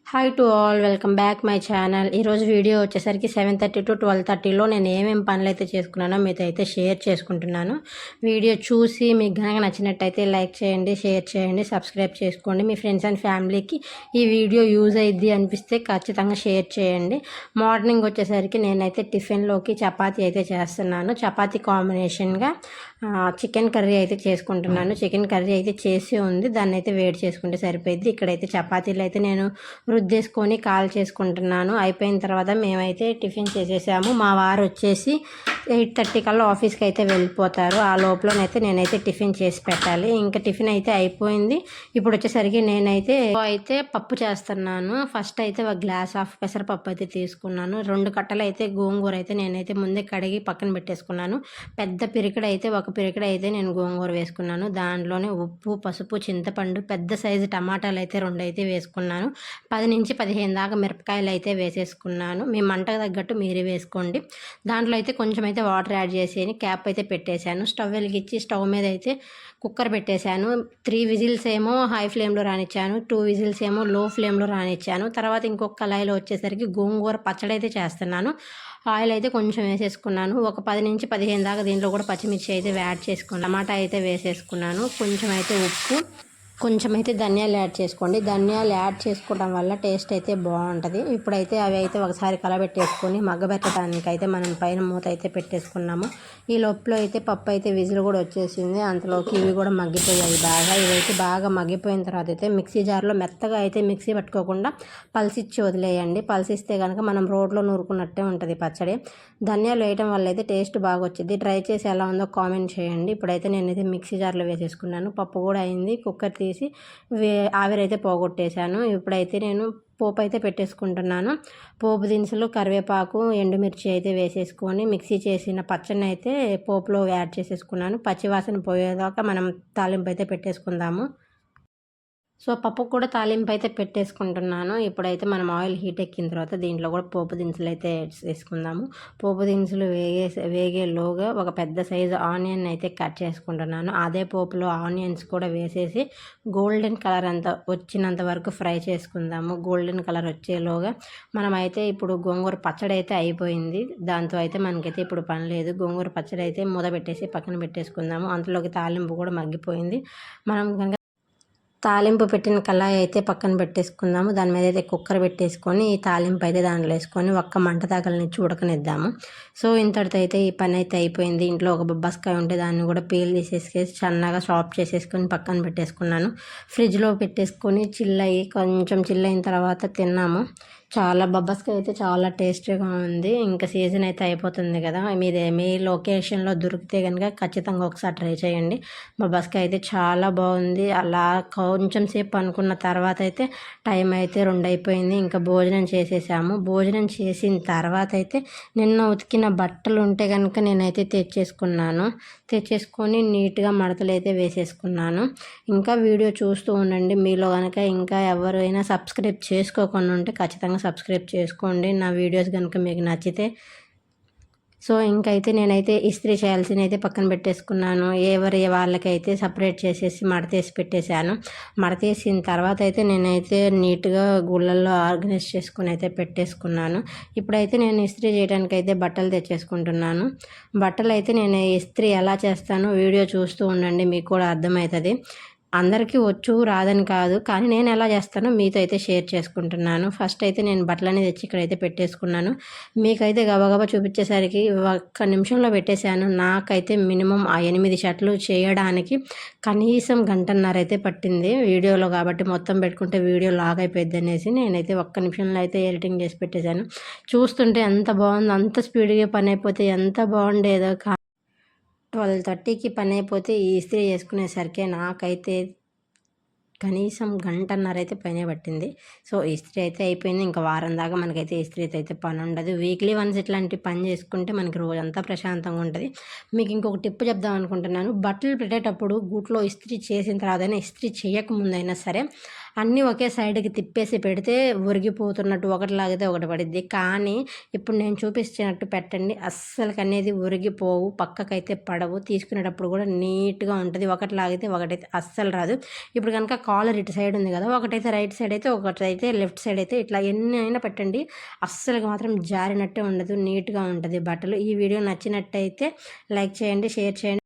Hi to all, welcome back my channel. ఈరోజు video వచ్చేసరికి 7:30 to 12:30లో నేను ఏమేమి పనులు అయితే చేసుకున్నానో మీతో అయితే షేర్ చేసుకుంటున్నాను. వీడియో చూసి మీకు కనుక నచ్చినట్టయితే లైక్ చేయండి, షేర్ చేయండి, సబ్స్క్రైబ్ చేసుకోండి. మీ ఫ్రెండ్స్ అండ్ ఫ్యామిలీకి ఈ వీడియో యూజ్ అయ్యిద్ది అనిపిస్తే ఖచ్చితంగా షేర్ చేయండి. మార్నింగ్ వచ్చేసరికి నేనైతే టిఫిన్లోకి చపాతీ అయితే చేస్తున్నాను. చపాతీ కాంబినేషన్గా చికెన్ కర్రీ అయితే చేసుకుంటున్నాను. చికెన్ కర్రీ అయితే చేసి ఉంది, దాన్ని అయితే వేడి చేసుకుంటే సరిపోయింది. ఇక్కడైతే చపాతీలు అయితే నేను రుద్దేసుకొని కాల్ చేసుకుంటున్నాను. అయిపోయిన తర్వాత మేమైతే టిఫిన్ చేసేసాము. మా వారు వచ్చేసి 8:30 కల్లా ఆఫీస్కి అయితే వెళ్ళిపోతారు. ఆ లోపలనైతే నేనైతే టిఫిన్ చేసి పెట్టాలి. ఇంకా టిఫిన్ అయితే అయిపోయింది. ఇప్పుడు వచ్చేసరికి నేనైతే పప్పు చేస్తున్నాను. ఫస్ట్ అయితే ఒక గ్లాస్ ఆఫ్ పెసరపప్పు అయితే తీసుకున్నాను. 2 కట్టలు అయితే గోంగూర అయితే నేనైతే ముందే కడిగి పక్కన పెట్టేసుకున్నాను. పెద్ద పిరికిడ అయితే ఒక పిరికిడ అయితే నేను గోంగూర వేసుకున్నాను. దాంట్లోనే ఉప్పు, పసుపు, చింతపండు, పెద్ద సైజు టమాటాలు అయితే 2 అయితే వేసుకున్నాను. 10 నుంచి 15 దాకా మిరపకాయలు అయితే వేసేసుకున్నాను. మీ మంటకు తగ్గట్టు మీరే వేసుకోండి. దాంట్లో అయితే కొంచెం అయితే వాటర్ యాడ్ చేసి క్యాప్ అయితే పెట్టేశాను. స్టవ్ వెలిగించి స్టవ్ మీద అయితే కుక్కర్ పెట్టేశాను. 3 విజిల్స్ ఏమో హై ఫ్లేమ్లో రానిచ్చాను, 2 విజిల్స్ ఏమో లో ఫ్లేమ్లో రానిచ్చాను. తర్వాత ఇంకొక కళాయిలో వచ్చేసరికి గోంగూర పచ్చడి అయితే చేస్తున్నాను. ఆయిల్ అయితే కొంచెం వేసేసుకున్నాను. ఒక 10 నుంచి 15 దాకా దీంట్లో కూడా పచ్చిమిర్చి అయితే యాడ్ చేసుకున్నాను. టమాటా అయితే వేసేసుకున్నాను. కొంచెం అయితే ఉప్పు, కొంచెం అయితే ధనియాలు యాడ్ చేసుకోండి. ధనియాలు యాడ్ చేసుకోవడం వల్ల టేస్ట్ అయితే బాగుంటుంది. ఇప్పుడైతే అవి అయితే ఒకసారి కలబెట్టేసుకొని మగ్గబెట్టడానికి అయితే మనం పైన మూత అయితే పెట్టేసుకున్నాము. ఈ లోపల అయితే పప్పు అయితే విజిల్ కూడా వచ్చేసింది. అంతలోకి ఇవి కూడా మగ్గిపోయాయి బాగా. ఇవైతే బాగా మగ్గిపోయిన తర్వాత అయితే మిక్సీ జార్లో మెత్తగా అయితే మిక్సీ పట్టుకోకుండా పల్సిచ్చి వదిలేయండి. పల్సిస్తే కనుక మనం రోడ్లో నూరుకున్నట్టే ఉంటుంది పచ్చడి. ధనియాలు వేయడం వల్ల అయితే టేస్ట్ బాగా వచ్చింది. ట్రై చేసి ఎలా ఉందో కామెంట్ చేయండి. ఇప్పుడైతే నేనైతే మిక్సీ జార్లో వేసేసుకున్నాను. పప్పు కూడా అయింది. కుక్కర్ తీసి ఆవిరైతే పోగొట్టేశాను. ఇప్పుడైతే నేను పోపు అయితే పెట్టేసుకుంటున్నాను. పోపు దినుసులు, కరివేపాకు, ఎండుమిర్చి అయితే వేసేసుకొని మిక్సీ చేసిన పచ్చడిని అయితే పోపులో యాడ్ చేసేసుకున్నాను. పచ్చివాసన పోయేదాకా మనం తాలింపు అయితే పెట్టేసుకుందాము. సో పప్పు కూడా తాలింపు అయితే పెట్టేసుకుంటున్నాను. ఇప్పుడైతే మనం ఆయిల్ హీట్ ఎక్కిన తర్వాత దీంట్లో కూడా పోపు దినుసులు అయితే వేసుకుందాము. పోపు దినుసులు వేగేలోగా ఒక పెద్ద సైజు ఆనియన్ అయితే కట్ చేసుకుంటున్నాను. అదే పోపులో ఆనియన్స్ కూడా వేసేసి గోల్డెన్ కలర్ వచ్చినంత వరకు ఫ్రై చేసుకుందాము. గోల్డెన్ కలర్ వచ్చేలోగా మనమైతే ఇప్పుడు గోంగూర పచ్చడి అయితే అయిపోయింది. దాంతో అయితే మనకైతే ఇప్పుడు పని లేదు. గోంగూర పచ్చడి అయితే మూత పెట్టేసి పక్కన పెట్టేసుకుందాము. అంతలోకి తాలింపు కూడా మగ్గిపోయింది. మనం కనుక తాలింపు పెట్టిన కళాయి అయితే పక్కన పెట్టేసుకుందాము. దాని మీద అయితే కుక్కర్ పెట్టేసుకొని ఈ తాలింపు అయితే దాంట్లో వేసుకొని ఒక్క మంట తగలనిచ్చి ఉడకనిద్దాము. సో ఇంతటితో అయితే ఈ పని అయితే అయిపోయింది. ఇంట్లో ఒక బొబ్బస్కాయ ఉంటే దాన్ని కూడా పీల్ తీసేసి సన్నగా చాప్ చేసేసుకొని పక్కన పెట్టేసుకున్నాను. ఫ్రిడ్జ్లో పెట్టేసుకొని కొంచెం చిల్లయిన తర్వాత తిన్నాము. చాలా బొబ్బస్కాయ అయితే చాలా టేస్టీగా ఉంది. ఇంకా సీజన్ అయితే అయిపోతుంది కదా, మీ లొకేషన్లో దొరికితే కనుక ఖచ్చితంగా ఒకసారి ట్రై చేయండి. బొబ్బస్కాయ అయితే చాలా బాగుంది. అలా కొంచెం సేపు అనుకున్న తర్వాత అయితే టైం అయితే 2 అయిపోయింది. ఇంకా భోజనం చేసేసాము. భోజనం చేసిన తర్వాత అయితే నిన్న ఉతికిన బట్టలు ఉంటే కనుక నేనైతే తెచ్చేసుకొని నీట్గా మడతలు అయితే వేసేసుకున్నాను. ఇంకా వీడియో చూస్తూ ఉండండి. మీలో కనుక ఇంకా ఎవరైనా సబ్స్క్రైబ్ చేసుకోకుండా ఉంటే ఖచ్చితంగా సబ్స్క్రైబ్ చేసుకోండి నా వీడియోస్ కనుక మీకు నచ్చితే. సో ఇంకైతే నేనైతే ఇస్త్రీ చేయాల్సిన అయితే పక్కన పెట్టేసుకున్నాను. వాళ్ళకైతే సపరేట్ చేసేసి మడతేసి పెట్టేశాను. మడతేసిన తర్వాత అయితే నేనైతే నీట్గా గుళ్ళల్లో ఆర్గనైజ్ చేసుకుని అయితే పెట్టేసుకున్నాను. ఇప్పుడైతే నేను ఇస్త్రీ చేయడానికి అయితే బట్టలు తెచ్చేసుకుంటున్నాను. బట్టలు అయితే నేను ఇస్త్రీ ఎలా చేస్తానో వీడియో చూస్తూ ఉండండి, మీకు కూడా అర్థమవుతుంది. అందరికీ వచ్చు రాదని కాదు, కానీ నేను ఎలా చేస్తానో మీతో అయితే షేర్ చేసుకుంటున్నాను. ఫస్ట్ అయితే నేను బట్టలన్నీ తెచ్చి ఇక్కడైతే పెట్టేసుకున్నాను. మీకైతే గబగబా చూపించేసరికి 1 నిమిషంలో పెట్టేశాను. నాకైతే మినిమం ఆ 8 షర్ట్లు చేయడానికి కనీసం 1.5 అయితే పట్టింది. వీడియోలో కాబట్టి మొత్తం పెట్టుకుంటే వీడియో లాగ్ అయిపోయింది అనేసి నేనైతే 1 నిమిషంలో అయితే ఎడిటింగ్ చేసి పెట్టేశాను. చూస్తుంటే ఎంత బాగుంది, అంత స్పీడ్గా పని అయిపోతే ఎంత బాగుండేదో. 12:30కి పని అయిపోతే ఈ ఇస్త్రీ చేసుకునేసరికి నాకైతే కనీసం 1.5 అయితే పైనే పట్టింది. సో ఇస్త్రీ అయితే అయిపోయింది. ఇంకా వారం దాకా మనకైతే ఇస్త్రీతో అయితే పని ఉండదు. వీక్లీ వన్స్ ఇట్లాంటి పని చేసుకుంటే మనకి రోజంతా ప్రశాంతంగా ఉంటుంది. మీకు ఇంకొక టిప్ చెప్దాం అనుకుంటున్నాను. బట్టలు పెట్టేటప్పుడు గూట్లో ఇస్త్రీ చేసిన తర్వాతైనా, ఇస్త్రీ చేయకముందైనా సరే అన్నీ ఒకే సైడ్కి తిప్పేసి పెడితే ఉరిగిపోతున్నట్టు ఒకటి లాగితే ఒకటి పడిద్ది. కానీ ఇప్పుడు నేను చూపించినట్టు పెట్టండి, అస్సలకి అనేది ఉరిగిపోవు, పక్కకైతే పడవు, తీసుకునేటప్పుడు కూడా నీట్గా ఉంటుంది. ఒకటి లాగితే ఒకటైతే అస్సలు రాదు. ఇప్పుడు కనుక కాలర్ ఇటు సైడ్ ఉంది కదా, ఒకటైతే రైట్ సైడ్ అయితే ఒకటైతే లెఫ్ట్ సైడ్ అయితే ఇట్లా ఎన్ని అయినా పెట్టండి, అస్సలకి మాత్రం జారినట్టే ఉండదు, నీట్గా ఉంటుంది బట్టలు. ఈ వీడియో నచ్చినట్టయితే లైక్ చేయండి, షేర్ చేయండి.